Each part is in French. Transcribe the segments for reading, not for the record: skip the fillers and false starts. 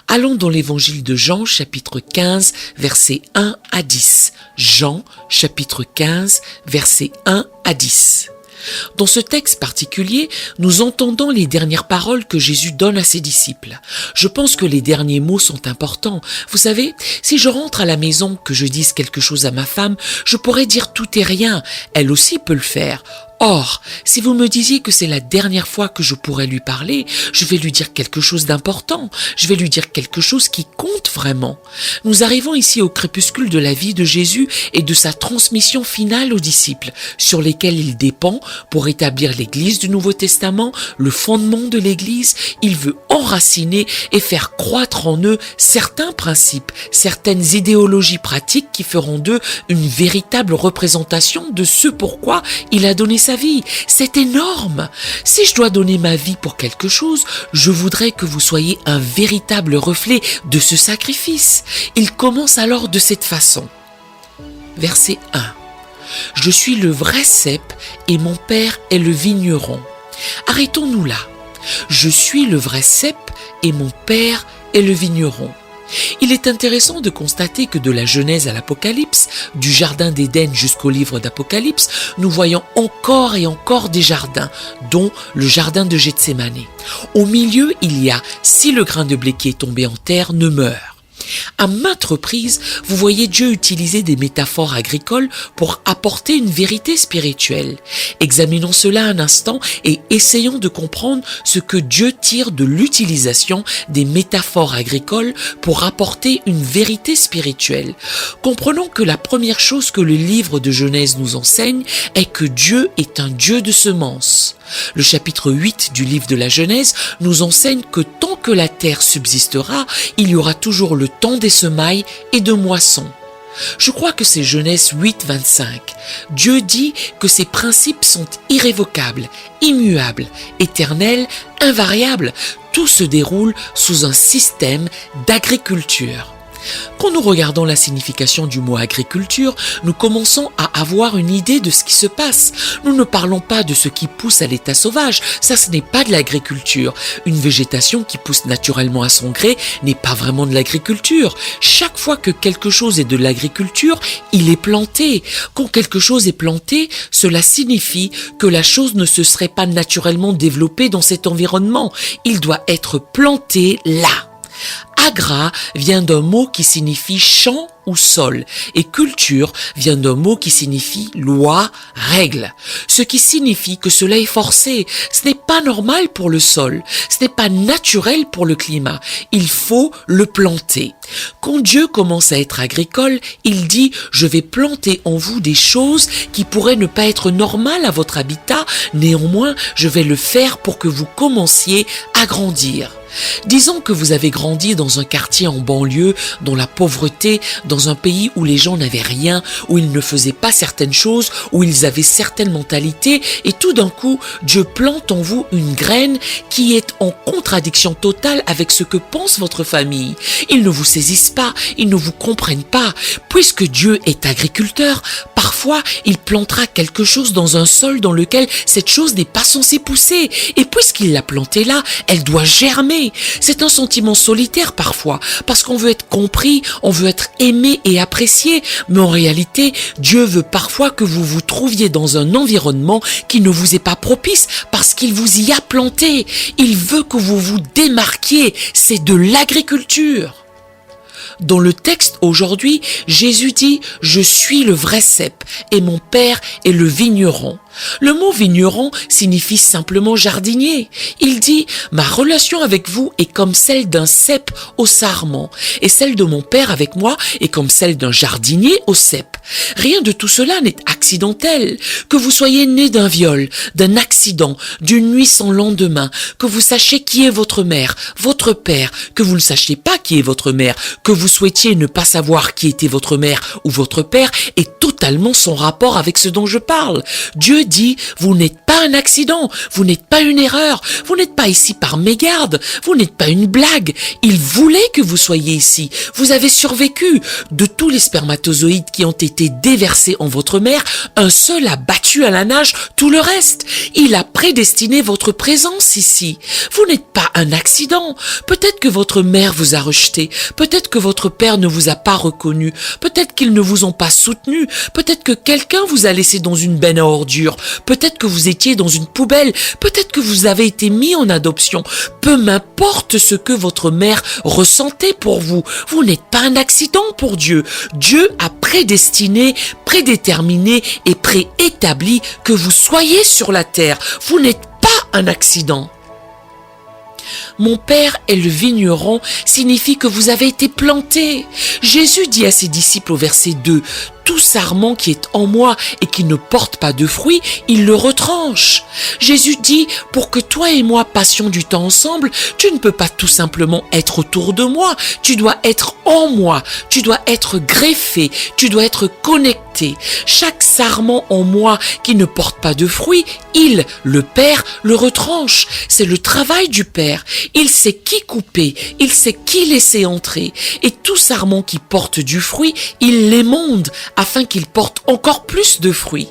Allons dans l'évangile de Jean, chapitre 15, versets 1 à 10. Jean, chapitre 15, versets 1 à 10. Dans ce texte particulier, nous entendons les dernières paroles que Jésus donne à ses disciples. Je pense que les derniers mots sont importants. Vous savez, si je rentre à la maison, que je dise quelque chose à ma femme, je pourrais dire tout et rien. Elle aussi peut le faire. Or, si vous me disiez que c'est la dernière fois que je pourrais lui parler, je vais lui dire quelque chose d'important, je vais lui dire quelque chose qui compte vraiment. Nous arrivons ici au crépuscule de la vie de Jésus et de sa transmission finale aux disciples, sur lesquels il dépend pour établir l'Église du Nouveau Testament, le fondement de l'Église. Il veut enraciner et faire croître en eux certains principes, certaines idéologies pratiques qui feront d'eux une véritable représentation de ce pourquoi il a donné sa vie. C'est énorme. Si je dois donner ma vie pour quelque chose, je voudrais que vous soyez un véritable reflet de ce sacrifice. Il commence alors de cette façon. Verset 1. Je suis le vrai cep et mon père est le vigneron. Arrêtons-nous là. Je suis le vrai cep et mon père est le vigneron. Il est intéressant de constater que de la Genèse à l'Apocalypse, du jardin d'Éden jusqu'au livre d'Apocalypse, nous voyons encore et encore des jardins, dont le jardin de Gethsémani. Au milieu, il y a « si le grain de blé qui est tombé en terre ne meurt ». À maintes reprises, vous voyez Dieu utiliser des métaphores agricoles pour apporter une vérité spirituelle. Examinons cela un instant et essayons de comprendre ce que Dieu tire de l'utilisation des métaphores agricoles pour apporter une vérité spirituelle. Comprenons que la première chose que le livre de Genèse nous enseigne est que Dieu est un Dieu de semences. Le chapitre 8 du livre de la Genèse nous enseigne que tant que la terre subsistera, il y aura toujours le temps des semailles et de moissons. Je crois que c'est Genèse 8, 25. Dieu dit que ces principes sont irrévocables, immuables, éternels, invariables. Tout se déroule sous un système d'agriculture. Quand nous regardons la signification du mot agriculture, nous commençons à avoir une idée de ce qui se passe. Nous ne parlons pas de ce qui pousse à l'état sauvage, ça ce n'est pas de l'agriculture. Une végétation qui pousse naturellement à son gré n'est pas vraiment de l'agriculture. Chaque fois que quelque chose est de l'agriculture, il est planté. Quand quelque chose est planté, cela signifie que la chose ne se serait pas naturellement développée dans cet environnement. Il doit être planté là. Agra vient d'un mot qui signifie champ ou sol et culture vient d'un mot qui signifie loi, règle. Ce qui signifie que cela est forcé. Ce n'est pas normal pour le sol. Ce n'est pas naturel pour le climat. Il faut le planter. Quand Dieu commence à être agricole, il dit « Je vais planter en vous des choses qui pourraient ne pas être normales à votre habitat. Néanmoins, je vais le faire pour que vous commenciez à grandir. » Disons que vous avez grandi dans un quartier en banlieue, dans la pauvreté, dans un pays où les gens n'avaient rien, où ils ne faisaient pas certaines choses, où ils avaient certaines mentalités, et tout d'un coup, Dieu plante en vous une graine qui est en contradiction totale avec ce que pense votre famille. Ils ne vous saisissent pas, ils ne vous comprennent pas. Puisque Dieu est agriculteur, parfois, il plantera quelque chose dans un sol dans lequel cette chose n'est pas censée pousser. Et puisqu'il l'a plantée là, elle doit germer. C'est un sentiment solitaire parfois, parce qu'on veut être compris, on veut être aimé et apprécié, mais en réalité, Dieu veut parfois que vous vous trouviez dans un environnement qui ne vous est pas propice, parce qu'il vous y a planté. Il veut que vous vous démarquiez, c'est de l'agriculture. Dans le texte aujourd'hui, Jésus dit « Je suis le vrai cep et mon père est le vigneron ». Le mot vigneron signifie simplement jardinier. Il dit « Ma relation avec vous est comme celle d'un cep au sarment et celle de mon père avec moi est comme celle d'un jardinier au cep. » Rien de tout cela n'est accidentel. Que vous soyez né d'un viol, d'un accident, d'une nuit sans lendemain, que vous sachiez qui est votre mère, votre père, que vous ne sachiez pas qui est votre mère, que vous souhaitiez ne pas savoir qui était votre mère ou votre père est totalement son rapport avec ce dont je parle. Dieu dit, vous n'êtes pas un accident, vous n'êtes pas une erreur, vous n'êtes pas ici par mégarde, vous n'êtes pas une blague. Il voulait que vous soyez ici. Vous avez survécu. De tous les spermatozoïdes qui ont été déversés en votre mère, un seul a battu à la nage tout le reste. Il a prédestiné votre présence ici. Vous n'êtes pas un accident. Peut-être que votre mère vous a rejeté. Peut-être que votre père ne vous a pas reconnu. Peut-être qu'ils ne vous ont pas soutenu. Peut-être que quelqu'un vous a laissé dans une benne à ordures. Peut-être que vous étiez dans une poubelle. Peut-être que vous avez été mis en adoption. Peu m'importe ce que votre mère ressentait pour vous. Vous n'êtes pas un accident pour Dieu. Dieu a prédestiné, prédéterminé et préétabli que vous soyez sur la terre. Vous n'êtes pas un accident. Mon père est le vigneron signifie que vous avez été planté. Jésus dit à ses disciples au verset 2, tout sarment qui est en moi et qui ne porte pas de fruits, il le retranche. Jésus dit, pour que toi et moi passions du temps ensemble, tu ne peux pas tout simplement être autour de moi, tu dois être en moi, tu dois être greffé, tu dois être connecté. Chaque sarment en moi qui ne porte pas de fruits, il, le Père, le retranche. C'est le travail du Père. Il sait qui couper, il sait qui laisser entrer. Et tout sarment qui porte du fruit, il l'émonde afin qu'il porte encore plus de fruits.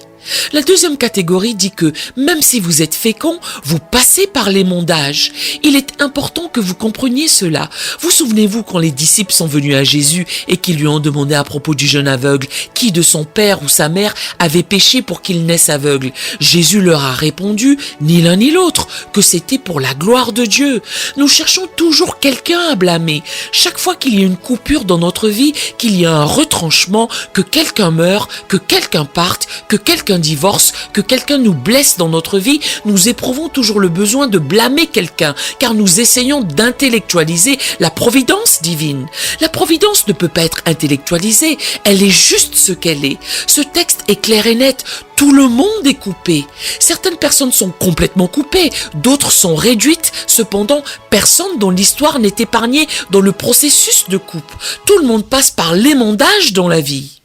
La deuxième catégorie dit que même si vous êtes fécond, vous passez par l'émondage. Il est important que vous compreniez cela. Vous souvenez-vous quand les disciples sont venus à Jésus et qu'ils lui ont demandé à propos du jeune aveugle qui de son père ou sa mère avait péché pour qu'il naisse aveugle? Jésus leur a répondu, ni l'un ni l'autre, que c'était pour la gloire de Dieu. Nous cherchons toujours quelqu'un à blâmer. Chaque fois qu'il y a une coupure dans notre vie, qu'il y a un retranchement, que quelqu'un meure, que quelqu'un parte, que quelqu'un divorce, que quelqu'un nous blesse dans notre vie, nous éprouvons toujours le besoin de blâmer quelqu'un, car nous essayons d'intellectualiser la providence divine. La providence ne peut pas être intellectualisée, elle est juste ce qu'elle est. Ce texte est clair et net, tout le monde est coupé. Certaines personnes sont complètement coupées, d'autres sont réduites, cependant, personne dans l'histoire n'est épargné dans le processus de coupe. Tout le monde passe par l'émondage dans la vie.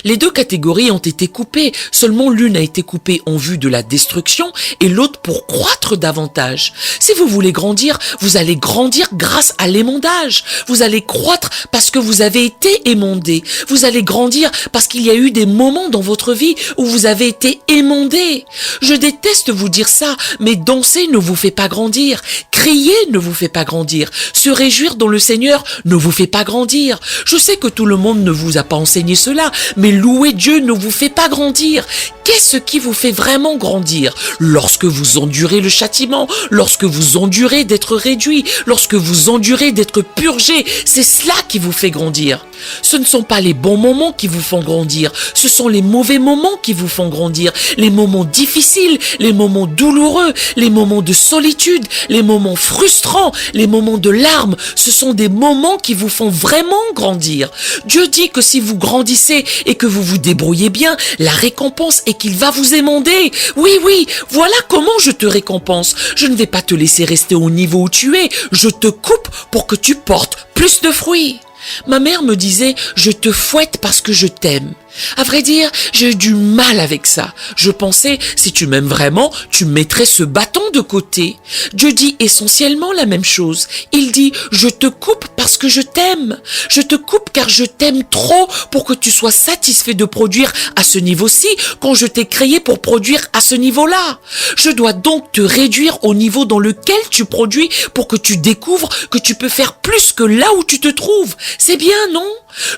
Les deux catégories ont été coupées, seulement l'une a été coupée en vue de la destruction et l'autre pour croître davantage. Si vous voulez grandir, vous allez grandir grâce à l'émondage. Vous allez croître parce que vous avez été émondé. Vous allez grandir parce qu'il y a eu des moments dans votre vie où vous avez été émondé. Je déteste vous dire ça, mais danser ne vous fait pas grandir. Crier ne vous fait pas grandir. Se réjouir dans le Seigneur ne vous fait pas grandir. Je sais que tout le monde ne vous a pas enseigné cela, mais louer Dieu ne vous fait pas grandir. Qu'est-ce qui vous fait vraiment grandir? Lorsque vous endurez le châtiment, lorsque vous endurez d'être réduit, lorsque vous endurez d'être purgé, c'est cela qui vous fait grandir. Ce ne sont pas les bons moments qui vous font grandir, ce sont les mauvais moments qui vous font grandir, les moments difficiles, les moments douloureux, les moments de solitude, les moments frustrants, les moments de larmes, ce sont des moments qui vous font vraiment grandir. Dieu dit que si vous grandissez et que vous vous débrouillez bien, la récompense est qu'il va vous émonder. Oui, voilà comment je te récompense. Je ne vais pas te laisser rester au niveau où tu es, je te coupe pour que tu portes plus de fruits. Ma mère me disait, je te fouette parce que je t'aime. À vrai dire, j'ai eu du mal avec ça. Je pensais, si tu m'aimes vraiment, tu mettrais ce bâton de côté. Dieu dit essentiellement la même chose. Il dit, je te coupe parce que je t'aime. Je te coupe car je t'aime trop pour que tu sois satisfait de produire à ce niveau-ci quand je t'ai créé pour produire à ce niveau-là. Je dois donc te réduire au niveau dans lequel tu produis pour que tu découvres que tu peux faire plus que là où tu te trouves. C'est bien, non?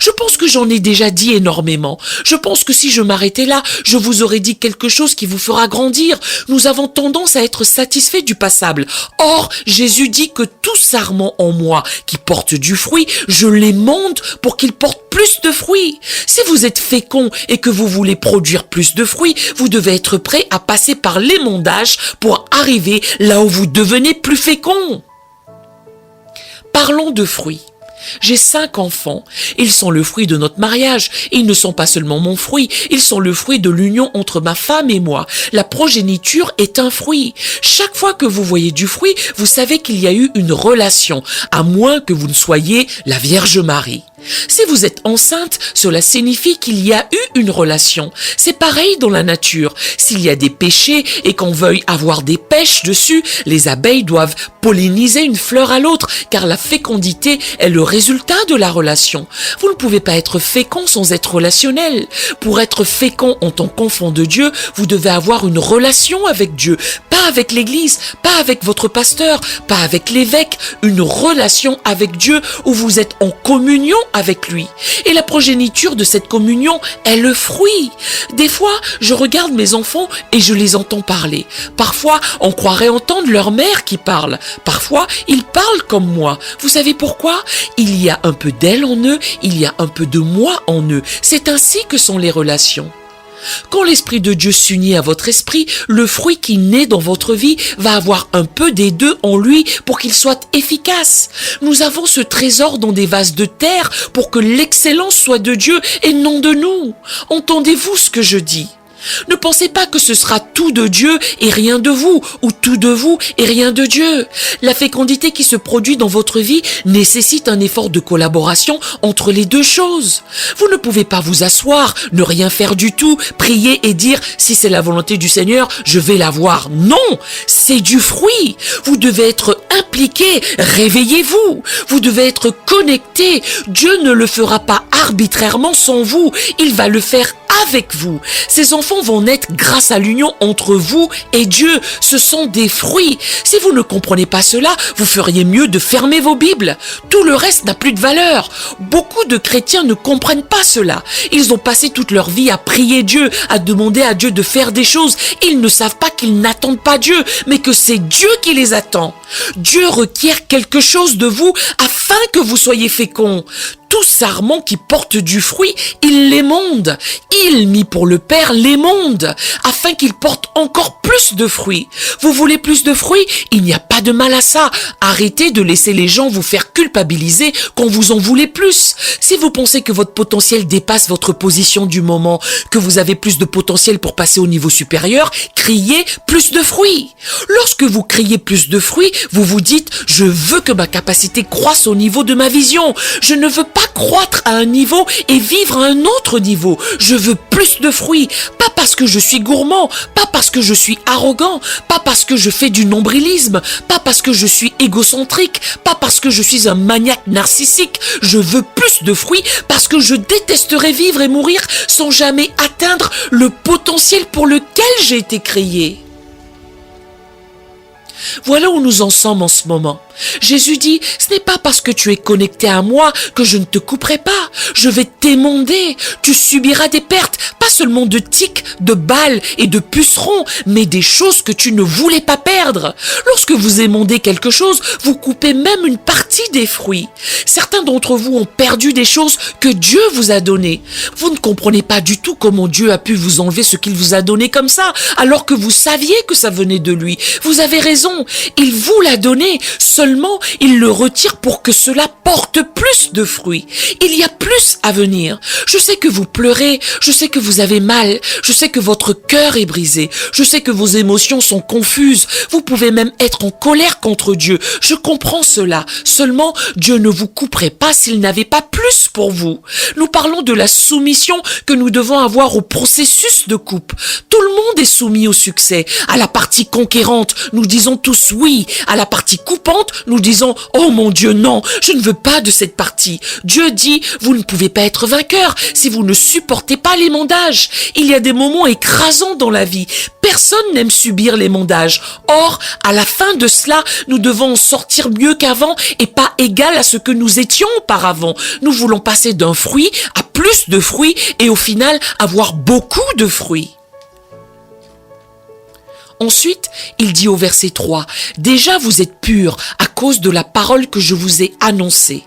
Je pense que j'en ai déjà dit énormément. Je pense que si je m'arrêtais là, je vous aurais dit quelque chose qui vous fera grandir. Nous avons tendance à être satisfaits du passable. Or, Jésus dit que tout sarment en moi qui porte du fruit, je l'émonde pour qu'il porte plus de fruits. Si vous êtes fécond et que vous voulez produire plus de fruits, vous devez être prêt à passer par l'émondage pour arriver là où vous devenez plus fécond. Parlons de fruits. J'ai 5 enfants. Ils sont le fruit de notre mariage. Ils ne sont pas seulement mon fruit, ils sont le fruit de l'union entre ma femme et moi. La progéniture est un fruit. Chaque fois que vous voyez du fruit, vous savez qu'il y a eu une relation, à moins que vous ne soyez la Vierge Marie. Si vous êtes enceinte, cela signifie qu'il y a eu une relation. C'est pareil dans la nature. S'il y a des pêchers et qu'on veuille avoir des pêches dessus, les abeilles doivent polliniser une fleur à l'autre, car la fécondité est le résultat de la relation. Vous ne pouvez pas être fécond sans être relationnel. Pour être fécond en tant qu'enfant de Dieu, vous devez avoir une relation avec Dieu, pas avec l'Église, pas avec votre pasteur, pas avec l'évêque, une relation avec Dieu où vous êtes en communion avec lui. Et la progéniture de cette communion est le fruit. Des fois, je regarde mes enfants et je les entends parler. Parfois, on croirait entendre leur mère qui parle. Parfois, ils parlent comme moi. Vous savez pourquoi? Il y a un peu d'elle en eux, il y a un peu de moi en eux. C'est ainsi que sont les relations. Quand l'Esprit de Dieu s'unit à votre esprit, le fruit qui naît dans votre vie va avoir un peu des deux en lui pour qu'il soit efficace. Nous avons ce trésor dans des vases de terre pour que l'excellence soit de Dieu et non de nous. Entendez-vous ce que je dis? Ne pensez pas que ce sera tout de Dieu et rien de vous, ou tout de vous et rien de Dieu. La fécondité qui se produit dans votre vie nécessite un effort de collaboration entre les deux choses. Vous ne pouvez pas vous asseoir, ne rien faire du tout, prier et dire « si c'est la volonté du Seigneur, je vais la voir ». Non, c'est du fruit. Vous devez être impliqué, réveillez-vous. Vous devez être connecté. Dieu ne le fera pas arbitrairement sans vous, il va le faire avec vous. Ces enfants vont naître grâce à l'union entre vous et Dieu. Ce sont des fruits. Si vous ne comprenez pas cela, vous feriez mieux de fermer vos Bibles. Tout le reste n'a plus de valeur. Beaucoup de chrétiens ne comprennent pas cela. Ils ont passé toute leur vie à prier Dieu, à demander à Dieu de faire des choses. Ils ne savent pas qu'ils n'attendent pas Dieu, mais que c'est Dieu qui les attend. Dieu requiert quelque chose de vous afin que vous soyez féconds. Tout sarment qui porte du fruit, il l'émonde. Il, mis pour le Père, l'émonde, afin qu'il porte encore plus de fruits. Vous voulez plus de fruits? Il n'y a pas de mal à ça. Arrêtez de laisser les gens vous faire culpabiliser quand vous en voulez plus. Si vous pensez que votre potentiel dépasse votre position du moment, que vous avez plus de potentiel pour passer au niveau supérieur, criez plus de fruits. Lorsque vous criez plus de fruits, vous vous dites « Je veux que ma capacité croisse au niveau de ma vision. Je ne veux pas croître à un niveau et vivre à un autre niveau. Je veux plus de fruits. Pas parce que je suis gourmand, pas parce que je suis arrogant, pas parce que je fais du nombrilisme, pas parce que je suis égocentrique, pas parce que je suis un maniaque narcissique. Je veux plus de fruits parce que je détesterais vivre et mourir sans jamais atteindre le potentiel pour lequel j'ai été créé. Voilà où nous en sommes en ce moment. Jésus dit, ce n'est pas parce que tu es connecté à moi que je ne te couperai pas. Je vais t'émonder. Tu subiras des pertes, pas seulement de tiques, de balles et de pucerons, mais des choses que tu ne voulais pas perdre. Lorsque vous émondez quelque chose, vous coupez même une partie des fruits. Certains d'entre vous ont perdu des choses que Dieu vous a données. Vous ne comprenez pas du tout comment Dieu a pu vous enlever ce qu'il vous a donné comme ça, alors que vous saviez que ça venait de lui. Vous avez raison, il vous l'a donné. Seulement, il le retire pour que cela porte plus de fruits. Il y a plus à venir. Je sais que vous pleurez, je sais que vous avez mal, je sais que votre cœur est brisé, je sais que vos émotions sont confuses. Vous pouvez même être en colère contre Dieu. Je comprends cela. Seulement, Dieu ne vous couperait pas s'il n'avait pas plus pour vous. Nous parlons de la soumission que nous devons avoir au processus de coupe. Tout le monde est soumis au succès. À la partie conquérante, nous disons tous oui. À la partie coupante, nous disons « Oh mon Dieu, non, je ne veux pas de cette partie ». Dieu dit « Vous ne pouvez pas être vainqueur si vous ne supportez pas l'émondage ». Il y a des moments écrasants dans la vie. Personne n'aime subir l'émondage. Or, à la fin de cela, nous devons en sortir mieux qu'avant et pas égal à ce que nous étions auparavant. Nous voulons passer d'un fruit à plus de fruits et au final avoir beaucoup de fruits. Ensuite, il dit au verset 3, « Déjà vous êtes purs à cause de la parole que je vous ai annoncée. »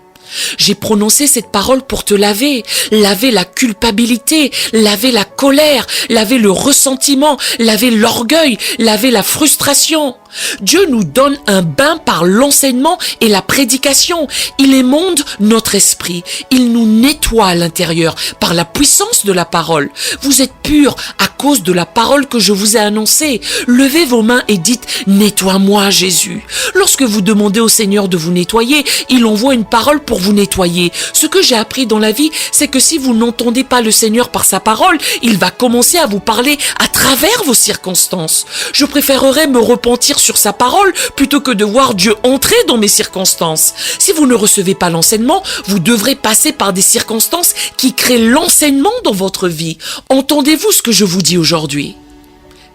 J'ai prononcé cette parole pour te laver la culpabilité, laver la colère, laver le ressentiment, laver l'orgueil, laver la frustration. Dieu nous donne un bain par l'enseignement et la prédication. Il émonde notre esprit. Il nous nettoie à l'intérieur par la puissance de la parole. Vous êtes purs à cause de la parole que je vous ai annoncée. Levez vos mains et dites « Nettoie-moi, Jésus ». Lorsque vous demandez au Seigneur de vous nettoyer, il envoie une parole pour vous nettoyer. Ce que j'ai appris dans la vie, c'est que si vous n'entendez pas le Seigneur par sa parole, il va commencer à vous parler à travers vos circonstances. Je préférerais me repentir sur sa parole plutôt que de voir Dieu entrer dans mes circonstances. Si vous ne recevez pas l'enseignement, vous devrez passer par des circonstances qui créent l'enseignement dans votre vie. Entendez-vous ce que je vous dis aujourd'hui?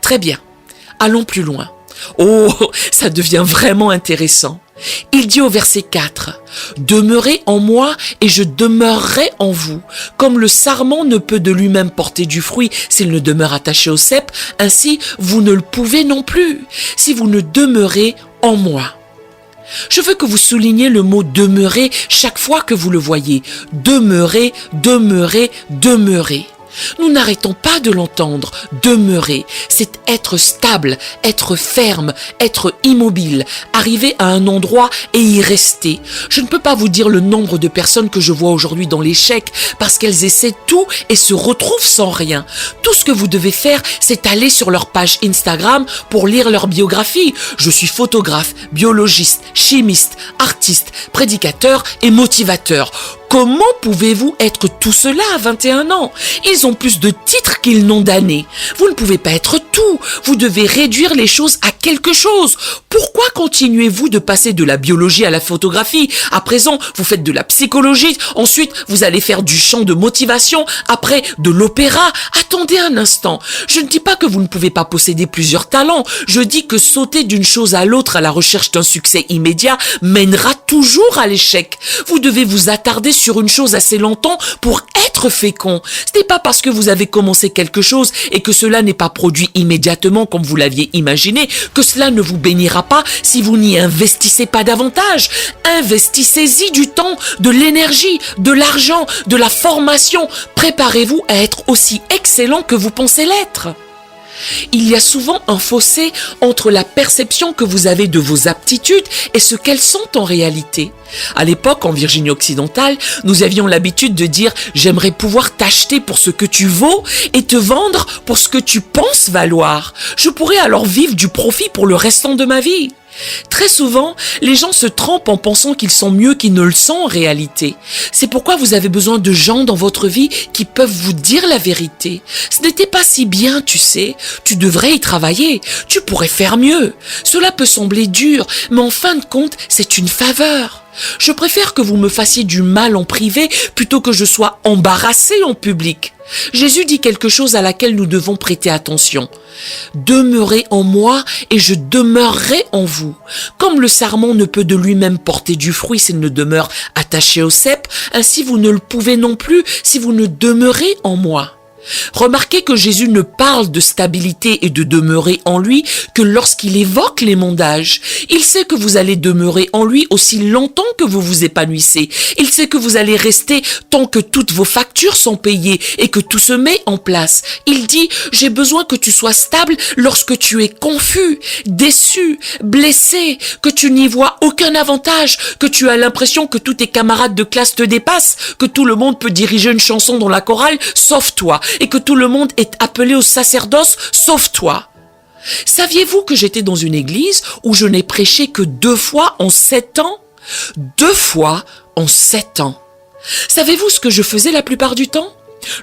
Très bien, allons plus loin. Oh, ça devient vraiment intéressant. Il dit au verset 4, « Demeurez en moi et je demeurerai en vous. Comme le sarment ne peut de lui-même porter du fruit s'il ne demeure attaché au cep, ainsi vous ne le pouvez non plus, si vous ne demeurez en moi. » Je veux que vous souligniez le mot « demeurer » chaque fois que vous le voyez. Demeurer, demeurer, demeurer. Nous n'arrêtons pas de l'entendre. Demeurer, c'est être stable, être ferme, être immobile, arriver à un endroit et y rester. Je ne peux pas vous dire le nombre de personnes que je vois aujourd'hui dans l'échec parce qu'elles essaient tout et se retrouvent sans rien. Tout ce que vous devez faire, c'est aller sur leur page Instagram pour lire leur biographie. Je suis photographe, biologiste, chimiste, artiste, prédicateur et motivateur. Comment pouvez-vous être tout cela à 21 ans? Ils ont plus de titres qu'ils n'ont d'années. Vous ne pouvez pas être tout. Vous devez réduire les choses à quelque chose. Pourquoi continuez-vous de passer de la biologie à la photographie? À présent, vous faites de la psychologie. Ensuite, vous allez faire du chant de motivation. Après, de l'opéra. Attendez un instant. Je ne dis pas que vous ne pouvez pas posséder plusieurs talents. Je dis que sauter d'une chose à l'autre à la recherche d'un succès immédiat mènera toujours à l'échec. Vous devez vous attarder sur une chose assez longtemps pour être fécond. Ce n'est pas parce que vous avez commencé quelque chose et que cela n'est pas produit immédiatement comme vous l'aviez imaginé que cela ne vous bénira pas si vous n'y investissez pas davantage. Investissez-y du temps, de l'énergie, de l'argent, de la formation. Préparez-vous à être aussi excellent que vous pensez l'être. Il y a souvent un fossé entre la perception que vous avez de vos aptitudes et ce qu'elles sont en réalité. À l'époque, en Virginie occidentale, nous avions l'habitude de dire « J'aimerais pouvoir t'acheter pour ce que tu vaux et te vendre pour ce que tu penses valoir. Je pourrais alors vivre du profit pour le restant de ma vie. » Très souvent, les gens se trompent en pensant qu'ils sont mieux qu'ils ne le sont en réalité. C'est pourquoi vous avez besoin de gens dans votre vie qui peuvent vous dire la vérité. Ce n'était pas si bien, tu sais. Tu devrais y travailler. Tu pourrais faire mieux. Cela peut sembler dur, mais en fin de compte, c'est une faveur. Je préfère que vous me fassiez du mal en privé plutôt que je sois embarrassé en public. Jésus dit quelque chose à laquelle nous devons prêter attention. Demeurez en moi et je demeurerai en vous. Comme le sarment ne peut de lui-même porter du fruit s'il ne demeure attaché au cep, ainsi vous ne le pouvez non plus si vous ne demeurez en moi. Remarquez que Jésus ne parle de stabilité et de demeurer en lui que lorsqu'il évoque les mondages. Il sait que vous allez demeurer en lui aussi longtemps que vous vous épanouissez. Il sait que vous allez rester tant que toutes vos factures sont payées et que tout se met en place. Il dit, j'ai besoin que tu sois stable lorsque tu es confus, déçu, blessé, que tu n'y vois aucun avantage, que tu as l'impression que tous tes camarades de classe te dépassent, que tout le monde peut diriger une chanson dans la chorale, sauf toi. Et que tout le monde est appelé au sacerdoce, sauf toi. Saviez-vous que j'étais dans une église où je n'ai prêché que 2 fois en 7 ans? 2 fois en 7 ans. Savez-vous ce que je faisais la plupart du temps?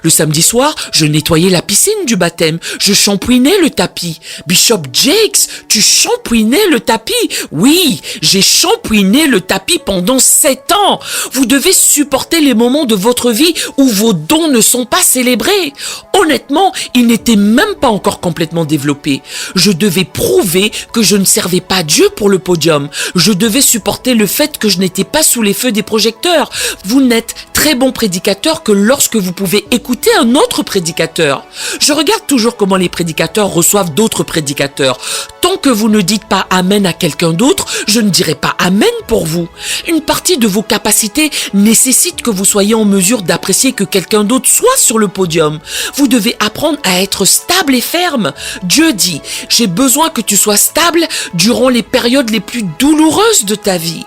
Le samedi soir, je nettoyais la piscine du baptême. Je shampouinais le tapis. Bishop Jakes, tu shampouinais le tapis? Oui, j'ai shampouiné le tapis pendant 7 ans. Vous devez supporter les moments de votre vie où vos dons ne sont pas célébrés. Honnêtement, ils n'étaient même pas encore complètement développés. Je devais prouver que je ne servais pas Dieu pour le podium. Je devais supporter le fait que je n'étais pas sous les feux des projecteurs. Vous n'êtes très très bon prédicateur que lorsque vous pouvez écouter un autre prédicateur. Je regarde toujours comment les prédicateurs reçoivent d'autres prédicateurs. Tant que vous ne dites pas amen à quelqu'un d'autre, je ne dirai pas amen pour vous. Une partie de vos capacités nécessite que vous soyez en mesure d'apprécier que quelqu'un d'autre soit sur le podium. Vous devez apprendre à être stable et ferme. Dieu dit, j'ai besoin que tu sois stable durant les périodes les plus douloureuses de ta vie.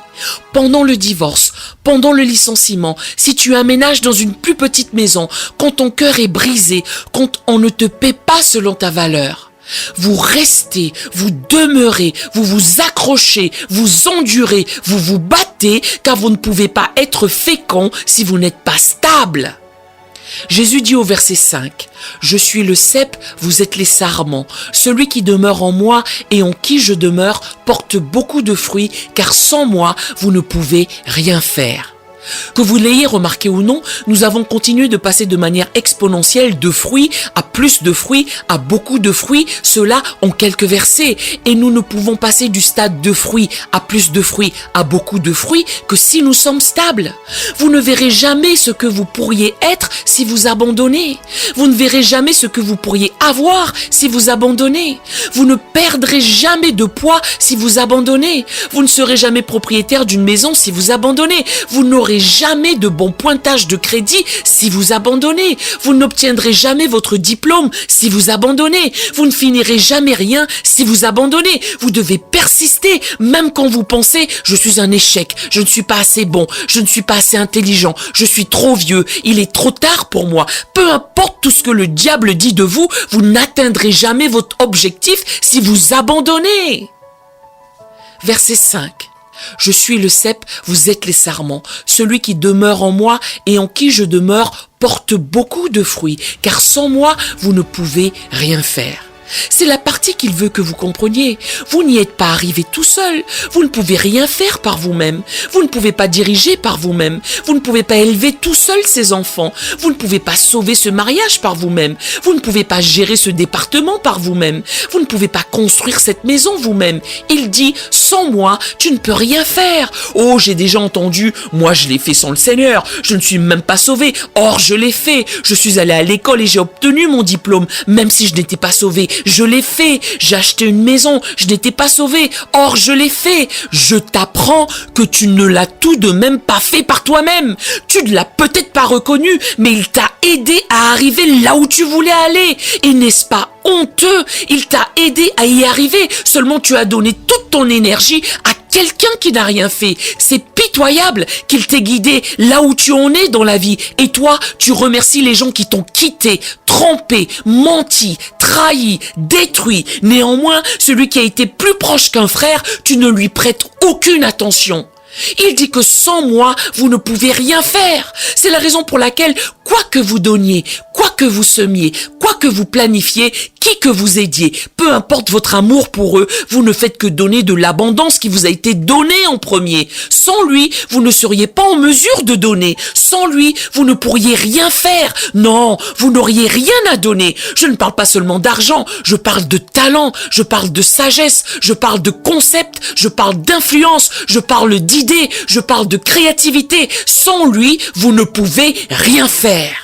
Pendant le divorce, pendant le licenciement, si tu aménages dans une plus petite maison, quand ton cœur est brisé, quand on ne te paie pas selon ta valeur. Vous restez, vous demeurez, vous vous accrochez, vous endurez, vous vous battez, car vous ne pouvez pas être fécond si vous n'êtes pas stable. Jésus dit au verset 5, « Je suis le cep, vous êtes les sarments. Celui qui demeure en moi et en qui je demeure porte beaucoup de fruits, car sans moi, vous ne pouvez rien faire. » Que vous l'ayez remarqué ou non, nous avons continué de passer de manière exponentielle de fruits à plus de fruits, à beaucoup de fruits, cela en quelques versets. Et nous ne pouvons passer du stade de fruits à plus de fruits, à beaucoup de fruits, que si nous sommes stables. Vous ne verrez jamais ce que vous pourriez être si vous abandonnez. Vous ne verrez jamais ce que vous pourriez avoir si vous abandonnez. Vous ne perdrez jamais de poids si vous abandonnez. Vous ne serez jamais propriétaire d'une maison si vous abandonnez. Vous n'aurez jamais de bon pointage de crédit si vous abandonnez. Vous n'obtiendrez jamais votre diplôme si vous abandonnez. Vous ne finirez jamais rien si vous abandonnez. Vous devez persister, même quand vous pensez « je suis un échec, je ne suis pas assez bon, je ne suis pas assez intelligent, je suis trop vieux, il est trop tard pour moi ». Peu importe tout ce que le diable dit de vous, vous n'atteindrez jamais votre objectif si vous abandonnez. Verset 5. Je suis le cep, vous êtes les sarments. Celui qui demeure en moi et en qui je demeure porte beaucoup de fruits, car sans moi, vous ne pouvez rien faire. C'est la partie qu'il veut que vous compreniez. Vous n'y êtes pas arrivé tout seul. Vous ne pouvez rien faire par vous-même. Vous ne pouvez pas diriger par vous-même. Vous ne pouvez pas élever tout seul ces enfants. Vous ne pouvez pas sauver ce mariage par vous-même. Vous ne pouvez pas gérer ce département par vous-même. Vous ne pouvez pas construire cette maison vous-même. Il dit, sans moi, tu ne peux rien faire. Oh, j'ai déjà entendu, moi je l'ai fait sans le Seigneur. Je ne suis même pas sauvé. Or, je l'ai fait. Je suis allé à l'école et j'ai obtenu mon diplôme, même si je n'étais pas sauvé. Je l'ai fait, j'ai acheté une maison, je n'étais pas sauvé, or je l'ai fait. Je t'apprends que tu ne l'as tout de même pas fait par toi-même. Tu ne l'as peut-être pas reconnu, mais il t'a aidé à arriver là où tu voulais aller. Et n'est-ce pas honteux? Il t'a aidé à y arriver, seulement tu as donné toute ton énergie à quelqu'un qui n'a rien fait. C'est pitoyable qu'il t'ait guidé là où tu en es dans la vie. Et toi, tu remercies les gens qui t'ont quitté, trompé, menti, trahi, détruit. Néanmoins, celui qui a été plus proche qu'un frère, tu ne lui prêtes aucune attention. Il dit que sans moi, vous ne pouvez rien faire. C'est la raison pour laquelle, quoi que vous donniez, quoi que vous semiez, quoi que vous planifiez, qui que vous aidiez, peu importe votre amour pour eux, vous ne faites que donner de l'abondance qui vous a été donnée en premier. Sans lui, vous ne seriez pas en mesure de donner. Sans lui, vous ne pourriez rien faire. Non, vous n'auriez rien à donner. Je ne parle pas seulement d'argent, je parle de talent, je parle de sagesse, je parle de concept, je parle d'influence, je parle d'idées, je parle de créativité. Sans lui, vous ne pouvez rien faire.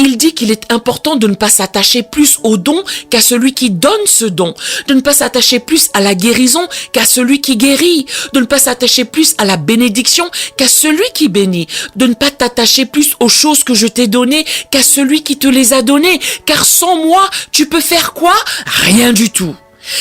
Il dit qu'il est important de ne pas s'attacher plus au don qu'à celui qui donne ce don, de ne pas s'attacher plus à la guérison qu'à celui qui guérit, de ne pas s'attacher plus à la bénédiction qu'à celui qui bénit, de ne pas t'attacher plus aux choses que je t'ai données qu'à celui qui te les a données, car sans moi, tu peux faire quoi? Rien du tout.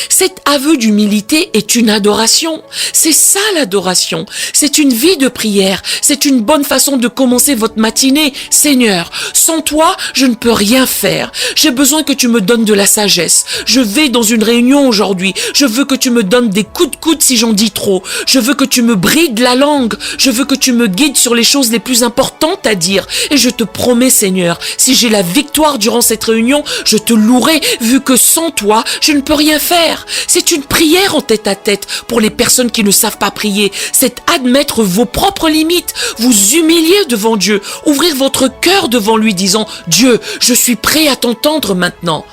Cet aveu d'humilité est une adoration. C'est ça l'adoration. C'est une vie de prière. C'est une bonne façon de commencer votre matinée. Seigneur, sans toi, je ne peux rien faire. J'ai besoin que tu me donnes de la sagesse. Je vais dans une réunion aujourd'hui. Je veux que tu me donnes des coups de coude si j'en dis trop. Je veux que tu me brides la langue. Je veux que tu me guides sur les choses les plus importantes à dire. Et je te promets, Seigneur, si j'ai la victoire durant cette réunion, je te louerai, vu que sans toi, je ne peux rien faire. C'est une prière en tête à tête pour les personnes qui ne savent pas prier. C'est admettre vos propres limites, vous humilier devant Dieu, ouvrir votre cœur devant lui disant « Dieu, je suis prêt à t'entendre maintenant ».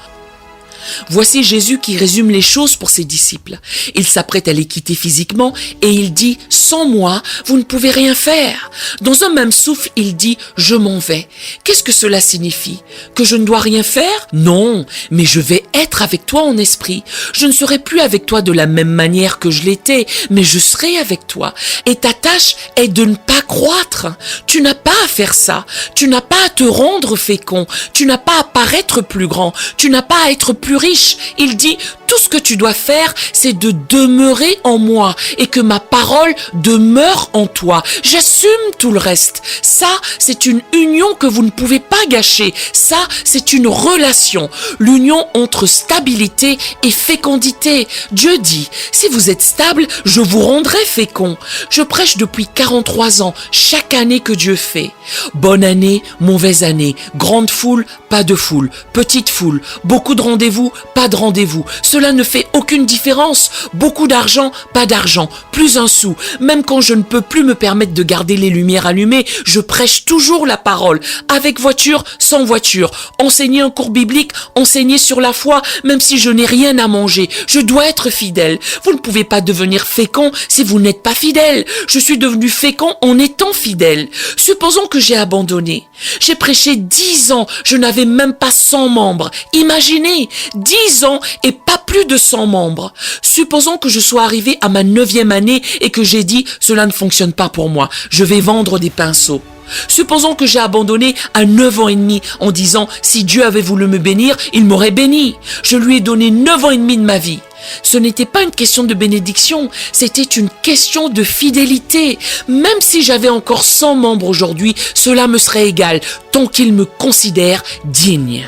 Voici Jésus qui résume les choses pour ses disciples. Il s'apprête à les quitter physiquement et il dit « Sans moi, vous ne pouvez rien faire ». Dans un même souffle, il dit « Je m'en vais ». Qu'est-ce que cela signifie? Que je ne dois rien faire? Non, mais je vais être avec toi en esprit. Je ne serai plus avec toi de la même manière que je l'étais, mais je serai avec toi. Et ta tâche est de ne pas croître. Tu n'as pas à faire ça. Tu n'as pas à te rendre fécond. Tu n'as pas à paraître plus grand. Tu n'as pas à être plus riche. Il dit, tout ce que tu dois faire, c'est de demeurer en moi et que ma parole demeure en toi. J'assume tout le reste. Ça, c'est une union que vous ne pouvez pas gâcher. Ça, c'est une relation. L'union entre stabilité et fécondité. Dieu dit, si vous êtes stable, je vous rendrai fécond. Je prêche depuis 43 ans, chaque année que Dieu fait. Bonne année, mauvaise année, grande foule, pas de foule, petite foule, beaucoup de rendez-vous, pas de rendez-vous. Cela ne fait aucune différence. Beaucoup d'argent, pas d'argent, plus un sou. Même quand je ne peux plus me permettre de garder les lumières allumées, je prêche toujours la parole. Avec voiture, sans voiture. Enseigner un cours biblique, enseigner sur la foi, même si je n'ai rien à manger. Je dois être fidèle. Vous ne pouvez pas devenir fécond si vous n'êtes pas fidèle. Je suis devenu fécond en étant fidèle. Supposons que j'ai abandonné. J'ai prêché 10 ans, je n'avais même pas 100 membres. Imaginez, 10 ans et pas plus de 100 membres. Supposons que je sois arrivé à ma 9e année et que j'ai dit « cela ne fonctionne pas pour moi, je vais vendre des pinceaux ». Supposons que j'ai abandonné à 9 ans et demi en disant « si Dieu avait voulu me bénir, il m'aurait béni ». Je lui ai donné 9 ans et demi de ma vie. Ce n'était pas une question de bénédiction, c'était une question de fidélité. Même si j'avais encore 100 membres aujourd'hui, cela me serait égal, tant qu'il me considère digne.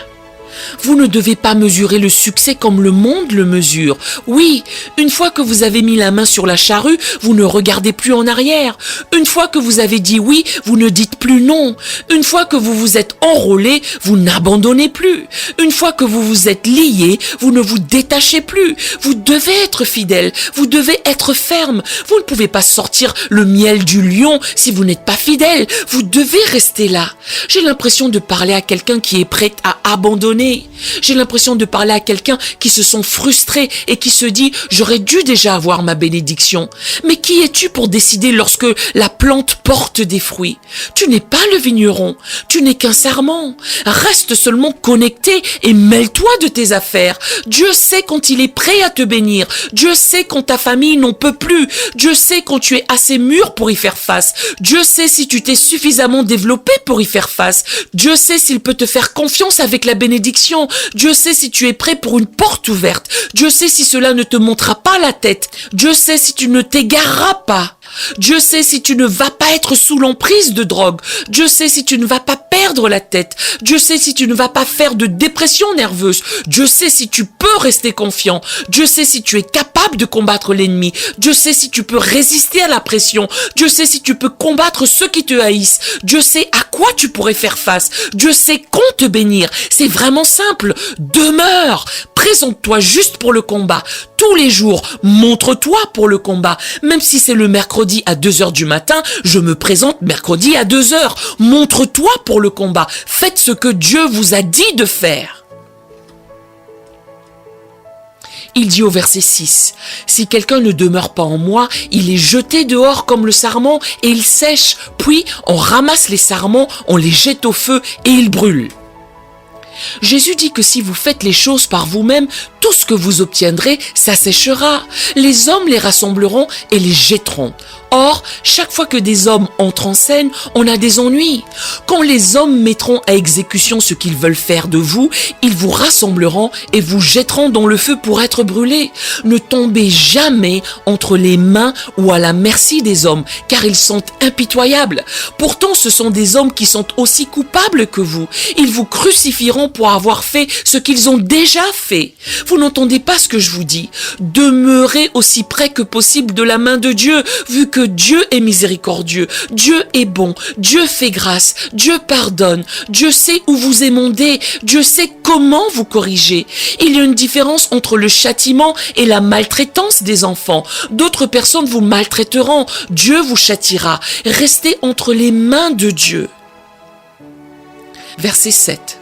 Vous ne devez pas mesurer le succès comme le monde le mesure. Oui, une fois que vous avez mis la main sur la charrue, vous ne regardez plus en arrière. Une fois que vous avez dit oui, vous ne dites plus non. Une fois que vous vous êtes enrôlé, vous n'abandonnez plus. Une fois que vous vous êtes lié, vous ne vous détachez plus. Vous devez être fidèle, vous devez être ferme. Vous ne pouvez pas sortir le miel du lion si vous n'êtes pas fidèle. Vous devez rester là. J'ai l'impression de parler à quelqu'un qui est prêt à abandonner. J'ai l'impression de parler à quelqu'un qui se sent frustré et qui se dit « j'aurais dû déjà avoir ma bénédiction ». Mais qui es-tu pour décider lorsque la plante porte des fruits? Tu n'es pas le vigneron, tu n'es qu'un sarment. Reste seulement connecté et mêle-toi de tes affaires. Dieu sait quand il est prêt à te bénir. Dieu sait quand ta famille n'en peut plus. Dieu sait quand tu es assez mûr pour y faire face. Dieu sait si tu t'es suffisamment développé pour y faire face. Dieu sait s'il peut te faire confiance avec la bénédiction. Dieu sait si tu es prêt pour une porte ouverte. Dieu sait si cela ne te montera pas la tête. Dieu sait si tu ne t'égareras pas. Dieu sait si tu ne vas pas être sous l'emprise de drogue. Dieu sait si tu ne vas pas perdre la tête. Dieu sait si tu ne vas pas faire de dépression nerveuse. Dieu sait si tu peux rester confiant. Dieu sait si tu es capable de combattre l'ennemi. Dieu sait si tu peux résister à la pression. Dieu sait si tu peux combattre ceux qui te haïssent. Dieu sait à quoi tu pourrais faire face. Dieu sait quand te bénir. C'est vraiment simple. Demeure. Présente-toi juste pour le combat. Tous les jours, montre-toi pour le combat. Même si c'est le mercredi à 2h du matin, je me présente mercredi à 2h. Montre-toi pour le combat. Faites ce que Dieu vous a dit de faire. Il dit au verset 6, « Si quelqu'un ne demeure pas en moi, il est jeté dehors comme le sarment et il sèche. Puis on ramasse les sarments, on les jette au feu et ils brûlent. » Jésus dit que si vous faites les choses par vous-même, tout ce que vous obtiendrez, ça séchera. Les hommes les rassembleront et les jetteront. Or, chaque fois que des hommes entrent en scène, on a des ennuis. Quand les hommes mettront à exécution ce qu'ils veulent faire de vous, ils vous rassembleront et vous jetteront dans le feu pour être brûlés. Ne tombez jamais entre les mains ou à la merci des hommes, car ils sont impitoyables. Pourtant, ce sont des hommes qui sont aussi coupables que vous. Ils vous crucifieront pour avoir fait ce qu'ils ont déjà fait. Vous n'entendez pas ce que je vous dis. Demeurez aussi près que possible de la main de Dieu, vu que Dieu est miséricordieux, Dieu est bon, Dieu fait grâce, Dieu pardonne, Dieu sait où vous émondez, Dieu sait comment vous corriger. Il y a une différence entre le châtiment et la maltraitance des enfants. D'autres personnes vous maltraiteront, Dieu vous châtiera. Restez entre les mains de Dieu. Verset 7.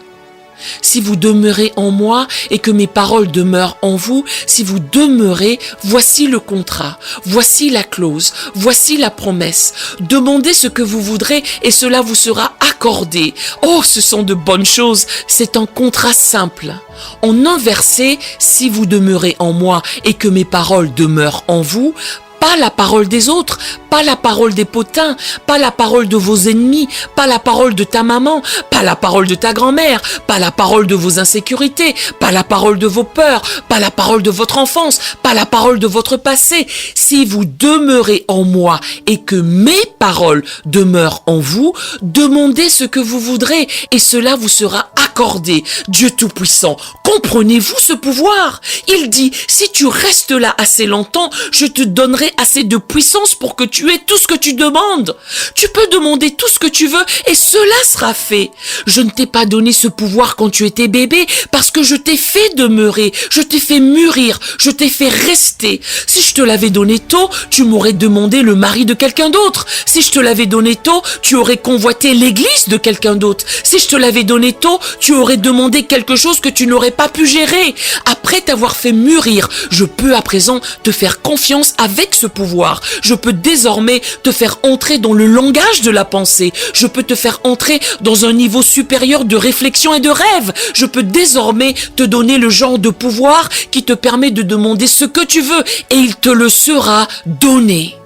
Si vous demeurez en moi et que mes paroles demeurent en vous, si vous demeurez, voici le contrat, voici la clause, voici la promesse. Demandez ce que vous voudrez et cela vous sera accordé. Oh, ce sont de bonnes choses, c'est un contrat simple. En un verset, si vous demeurez en moi et que mes paroles demeurent en vous, pas la parole des autres, pas la parole des potins, pas la parole de vos ennemis, pas la parole de ta maman, pas la parole de ta grand-mère, pas la parole de vos insécurités, pas la parole de vos peurs, pas la parole de votre enfance, pas la parole de votre passé. Si vous demeurez en moi et que mes paroles demeurent en vous, demandez ce que vous voudrez et cela vous sera accordé. Dieu Tout-Puissant, comprenez-vous ce pouvoir? Il dit, si tu restes là assez longtemps, je te donnerai assez de puissance pour que tu aies tout ce que tu demandes. Tu peux demander tout ce que tu veux et cela sera fait. Je ne t'ai pas donné ce pouvoir quand tu étais bébé parce que je t'ai fait demeurer, je t'ai fait mûrir, je t'ai fait rester. Si je te l'avais donné tôt, tu m'aurais demandé le mari de quelqu'un d'autre. Si je te l'avais donné tôt, tu aurais convoité l'église de quelqu'un d'autre. Si je te l'avais donné tôt, tu aurais demandé quelque chose que tu n'aurais pas pu gérer. Après t'avoir fait mûrir, je peux à présent te faire confiance avec ce pouvoir. Je peux désormais te faire entrer dans le langage de la pensée. Je peux te faire entrer dans un niveau supérieur de réflexion et de rêve. Je peux désormais te donner le genre de pouvoir qui te permet de demander ce que tu veux et il te le sera donné.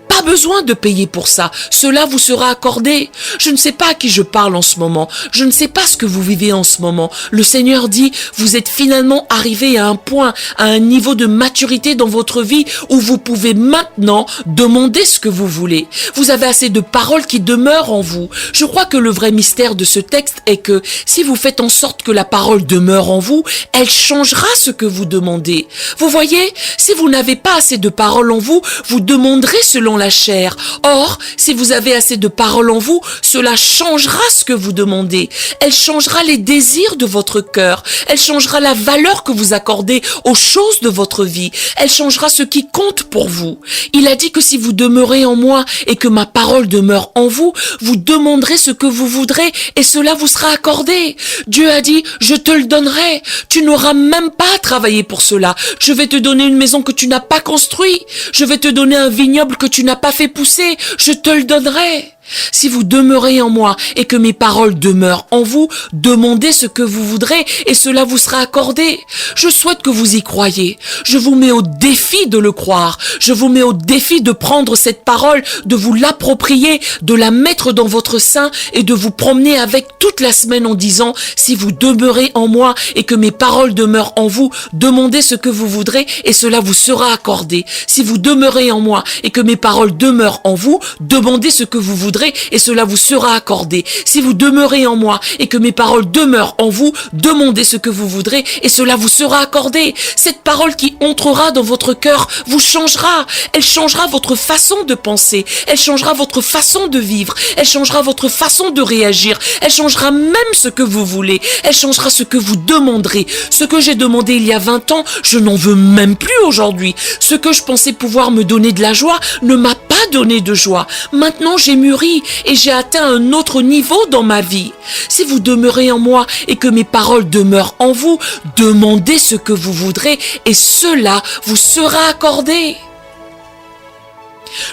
Pas besoin de payer pour ça, cela vous sera accordé. Je ne sais pas à qui je parle en ce moment, je ne sais pas ce que vous vivez en ce moment. Le Seigneur dit, vous êtes finalement arrivé à un point, à un niveau de maturité dans votre vie où vous pouvez maintenant demander ce que vous voulez. Vous avez assez de paroles qui demeurent en vous. Je crois que le vrai mystère de ce texte est que si vous faites en sorte que la parole demeure en vous, elle changera ce que vous demandez. Vous voyez, si vous n'avez pas assez de paroles en vous, vous demanderez selon la chair. Or, si vous avez assez de paroles en vous, cela changera ce que vous demandez. Elle changera les désirs de votre cœur. Elle changera la valeur que vous accordez aux choses de votre vie. Elle changera ce qui compte pour vous. Il a dit que si vous demeurez en moi et que ma parole demeure en vous, vous demanderez ce que vous voudrez et cela vous sera accordé. Dieu a dit, je te le donnerai. Tu n'auras même pas à travailler pour cela. Je vais te donner une maison que tu n'as pas construite. Je vais te donner un vignoble que tu n'as pas fait pousser, je te le donnerai. Si vous demeurez en moi et que mes paroles demeurent en vous, demandez ce que vous voudrez et cela vous sera accordé. Je souhaite que vous y croyiez. Je vous mets au défi de le croire. Je vous mets au défi de prendre cette parole, de vous l'approprier, de la mettre dans votre sein et de vous promener avec toute la semaine en disant, si vous demeurez en moi et que mes paroles demeurent en vous, demandez ce que vous voudrez et cela vous sera accordé. Si vous demeurez en moi et que mes paroles demeurent en vous, demandez ce que vous voudrez et cela vous sera accordé. Si vous demeurez en moi et que mes paroles demeurent en vous, demandez ce que vous voudrez et cela vous sera accordé. Cette parole qui entrera dans votre cœur vous changera. Elle changera votre façon de penser. Elle changera votre façon de vivre. Elle changera votre façon de réagir. Elle changera même ce que vous voulez. Elle changera ce que vous demanderez. Ce que j'ai demandé il y a 20 ans, je n'en veux même plus aujourd'hui. Ce que je pensais pouvoir me donner de la joie ne m'a pas donné de joie. Maintenant, j'ai mûri et j'ai atteint un autre niveau dans ma vie. Si vous demeurez en moi et que mes paroles demeurent en vous, demandez ce que vous voudrez et cela vous sera accordé.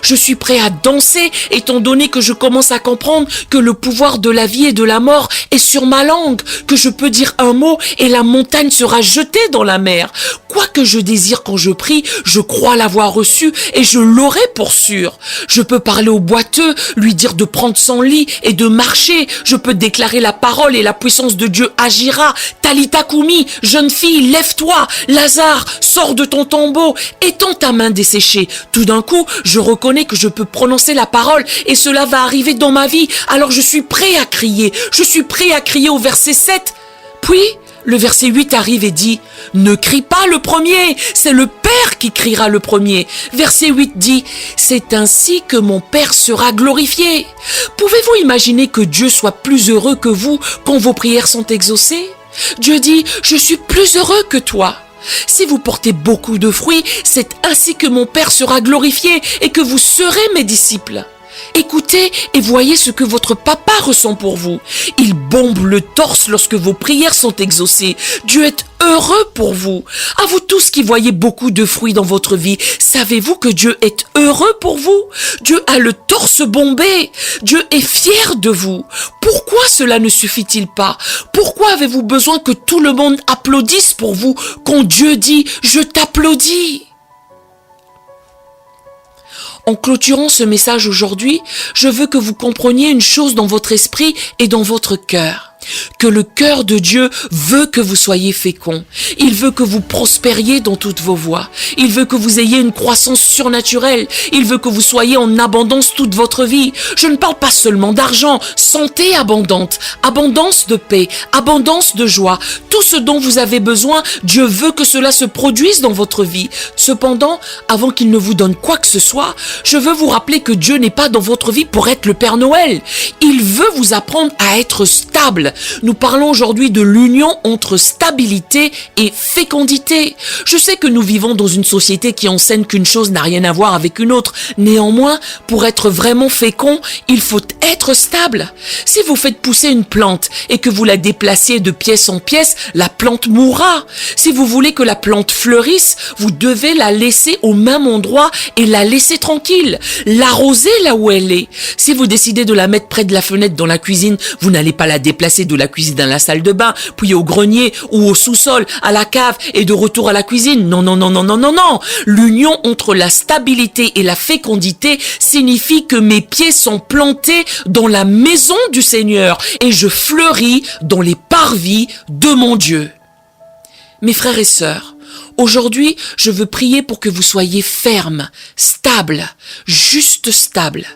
Je suis prêt à danser étant donné que je commence à comprendre que le pouvoir de la vie et de la mort est sur ma langue, que je peux dire un mot et la montagne sera jetée dans la mer. Quoi que je désire quand je prie, je crois l'avoir reçu et je l'aurai pour sûr. Je peux parler au boiteux, lui dire de prendre son lit et de marcher. Je peux déclarer la parole et la puissance de Dieu agira. Talita Koumi, jeune fille, lève-toi. Lazare, sors de ton tombeau, étends ta main desséchée. Tout d'un coup, je reconnais que je peux prononcer la parole et cela va arriver dans ma vie. Alors je suis prêt à crier. Je suis prêt à crier au verset 7. Puis, le verset 8 arrive et dit, « Ne crie pas le premier, c'est le Père qui criera le premier. » Verset 8 dit, « C'est ainsi que mon Père sera glorifié. » Pouvez-vous imaginer que Dieu soit plus heureux que vous quand vos prières sont exaucées? Dieu dit, « Je suis plus heureux que toi. » Si vous portez beaucoup de fruits, c'est ainsi que mon Père sera glorifié et que vous serez mes disciples. Écoutez et voyez ce que votre papa ressent pour vous. Il bombe le torse lorsque vos prières sont exaucées. Dieu est heureux pour vous. À vous tous qui voyez beaucoup de fruits dans votre vie, savez-vous que Dieu est heureux pour vous? Dieu a le torse bombé. Dieu est fier de vous. Pourquoi cela ne suffit-il pas? Pourquoi avez-vous besoin que tout le monde applaudisse pour vous quand Dieu dit « Je t'applaudis » ? En clôturant ce message aujourd'hui, je veux que vous compreniez une chose dans votre esprit et dans votre cœur. Que le cœur de Dieu veut que vous soyez féconds. Il veut que vous prospériez dans toutes vos voies. Il veut que vous ayez une croissance surnaturelle. Il veut que vous soyez en abondance toute votre vie. Je ne parle pas seulement d'argent, santé abondante, abondance de paix, abondance de joie. Tout ce dont vous avez besoin, Dieu veut que cela se produise dans votre vie. Cependant, avant qu'il ne vous donne quoi que ce soit, je veux vous rappeler que Dieu n'est pas dans votre vie pour être le Père Noël. Il veut vous apprendre à être stable. Nous parlons aujourd'hui de l'union entre stabilité et fécondité. Je sais que nous vivons dans une société qui enseigne qu'une chose n'a rien à voir avec une autre. Néanmoins, pour être vraiment fécond, il faut être stable. Si vous faites pousser une plante et que vous la déplaciez de pièce en pièce, la plante mourra. Si vous voulez que la plante fleurisse, vous devez la laisser au même endroit et la laisser tranquille. L'arroser là où elle est. Si vous décidez de la mettre près de la fenêtre dans la cuisine, vous n'allez pas la déplacer de la cuisine à la salle de bain, puis au grenier ou au sous-sol, à la cave et de retour à la cuisine. Non, non, non, non, non, non, non. L'union entre la stabilité et la fécondité signifie que mes pieds sont plantés dans la maison du Seigneur et je fleuris dans les parvis de mon Dieu. Mes frères et sœurs, aujourd'hui, je veux prier pour que vous soyez fermes, stables, juste stables.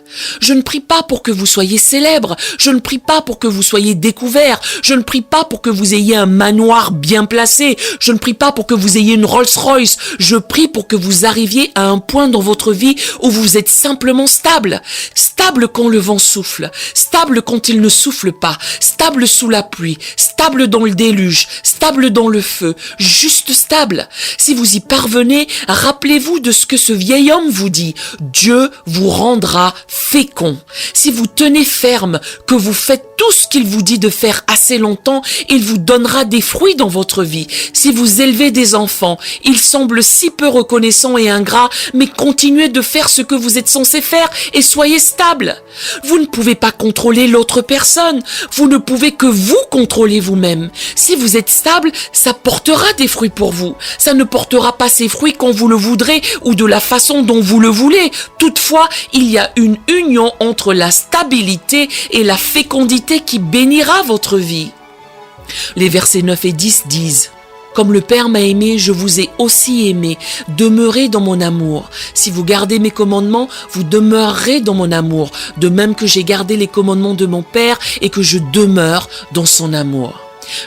Je ne prie pas pour que vous soyez célèbres. Je ne prie pas pour que vous soyez découverts. Je ne prie pas pour que vous ayez un manoir bien placé. Je ne prie pas pour que vous ayez une Rolls-Royce. Je prie pour que vous arriviez à un point dans votre vie où vous êtes simplement stable. Stable quand le vent souffle. Stable quand il ne souffle pas. Stable sous la pluie. Stable dans le déluge. Stable dans le feu. Juste stable. Si vous y parvenez, rappelez-vous de ce que ce vieil homme vous dit. Dieu vous rendra fécond. Si vous tenez ferme, que vous faites tout ce qu'il vous dit de faire assez longtemps, il vous donnera des fruits dans votre vie. Si vous élevez des enfants, ils semblent si peu reconnaissants et ingrats, mais continuez de faire ce que vous êtes censé faire et soyez stable. Vous ne pouvez pas contrôler l'autre personne. Vous ne pouvez que vous contrôler vous-même. Si vous êtes stable, ça portera des fruits pour vous. Ça ne portera pas ses fruits quand vous le voudrez ou de la façon dont vous le voulez. Toutefois, il y a une union entre la stabilité et la fécondité qui bénira votre vie. Les versets 9 et 10 disent: Comme le Père m'a aimé, je vous ai aussi aimé. Demeurez dans mon amour. Si vous gardez mes commandements, vous demeurerez dans mon amour, de même que j'ai gardé les commandements de mon Père et que je demeure dans son amour.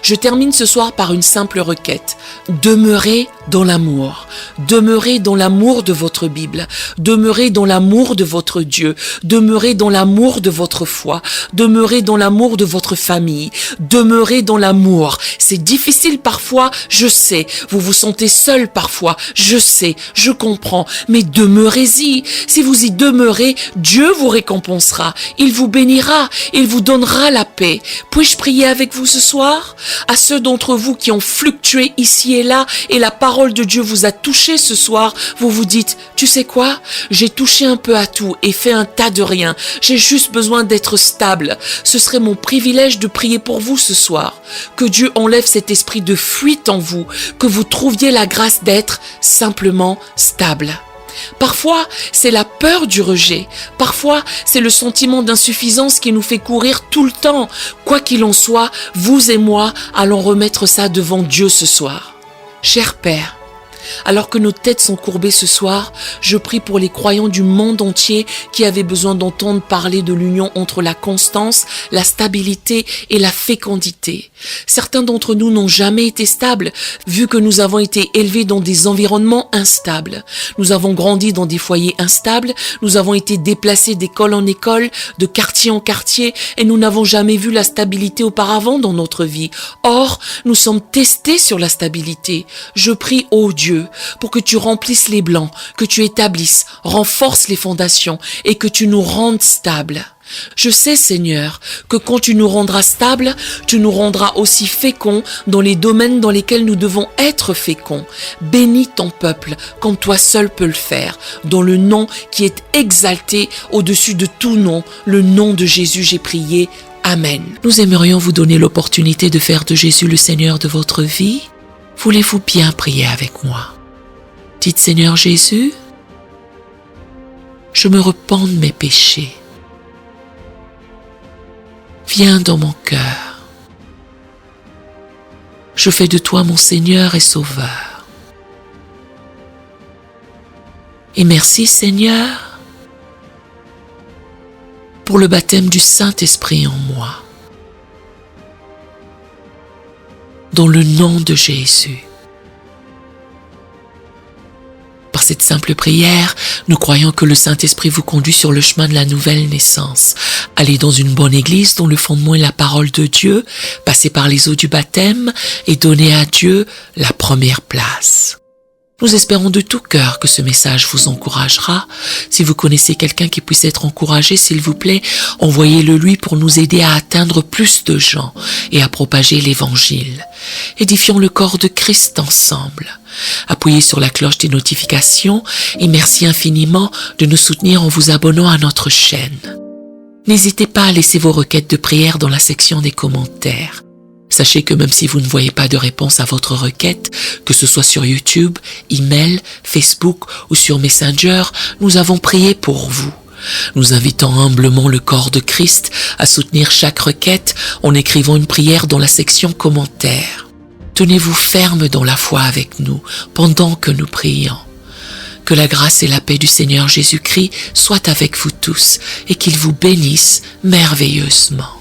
Je termine ce soir par une simple requête. Demeurez dans l'amour. Demeurez dans l'amour de votre Bible. Demeurez dans l'amour de votre Dieu. Demeurez dans l'amour de votre foi. Demeurez dans l'amour de votre famille. Demeurez dans l'amour. C'est difficile parfois, je sais. Vous vous sentez seul parfois, je sais, je comprends. Mais demeurez-y. Si vous y demeurez, Dieu vous récompensera. Il vous bénira. Il vous donnera la paix. Puis-je prier avec vous ce soir? À ceux d'entre vous qui ont fluctué ici et là et la parole de Dieu vous a touché ce soir, vous vous dites, tu sais quoi? J'ai touché un peu à tout et fait un tas de rien. J'ai juste besoin d'être stable. Ce serait mon privilège de prier pour vous ce soir. Que Dieu enlève cet esprit de fuite en vous, que vous trouviez la grâce d'être simplement stable. Parfois, c'est la peur du rejet. Parfois, c'est le sentiment d'insuffisance qui nous fait courir tout le temps. Quoi qu'il en soit, vous et moi allons remettre ça devant Dieu ce soir. Cher Père, alors que nos têtes sont courbées ce soir, je prie pour les croyants du monde entier qui avaient besoin d'entendre parler de l'union entre la constance, la stabilité et la fécondité. Certains d'entre nous n'ont jamais été stables, vu que nous avons été élevés dans des environnements instables. Nous avons grandi dans des foyers instables, nous avons été déplacés d'école en école, de quartier en quartier, et nous n'avons jamais vu la stabilité auparavant dans notre vie. Or, nous sommes testés sur la stabilité. Je prie, ô Dieu, Dieu pour que tu remplisses les blancs, que tu établisses, renforces les fondations et que tu nous rendes stables. Je sais, Seigneur, que quand tu nous rendras stables, tu nous rendras aussi féconds dans les domaines dans lesquels nous devons être féconds. Bénis ton peuple comme toi seul peux le faire, dans le nom qui est exalté au-dessus de tout nom, le nom de Jésus, j'ai prié. Amen. Nous aimerions vous donner l'opportunité de faire de Jésus le Seigneur de votre vie. Voulez-vous bien prier avec moi? Dites, Seigneur Jésus, je me repens de mes péchés. Viens dans mon cœur. Je fais de toi mon Seigneur et Sauveur. Et merci, Seigneur, pour le baptême du Saint-Esprit en moi. Dans le nom de Jésus. Par cette simple prière, nous croyons que le Saint-Esprit vous conduit sur le chemin de la nouvelle naissance. Allez dans une bonne église dont le fondement est la parole de Dieu, passez par les eaux du baptême et donnez à Dieu la première place. Nous espérons de tout cœur que ce message vous encouragera. Si vous connaissez quelqu'un qui puisse être encouragé, s'il vous plaît, envoyez-le lui pour nous aider à atteindre plus de gens et à propager l'évangile. Édifions le corps de Christ ensemble. Appuyez sur la cloche des notifications et merci infiniment de nous soutenir en vous abonnant à notre chaîne. N'hésitez pas à laisser vos requêtes de prière dans la section des commentaires. Sachez que même si vous ne voyez pas de réponse à votre requête, que ce soit sur YouTube, email, Facebook ou sur Messenger, nous avons prié pour vous. Nous invitons humblement le corps de Christ à soutenir chaque requête en écrivant une prière dans la section commentaires. Tenez-vous ferme dans la foi avec nous pendant que nous prions. Que la grâce et la paix du Seigneur Jésus-Christ soient avec vous tous et qu'il vous bénisse merveilleusement.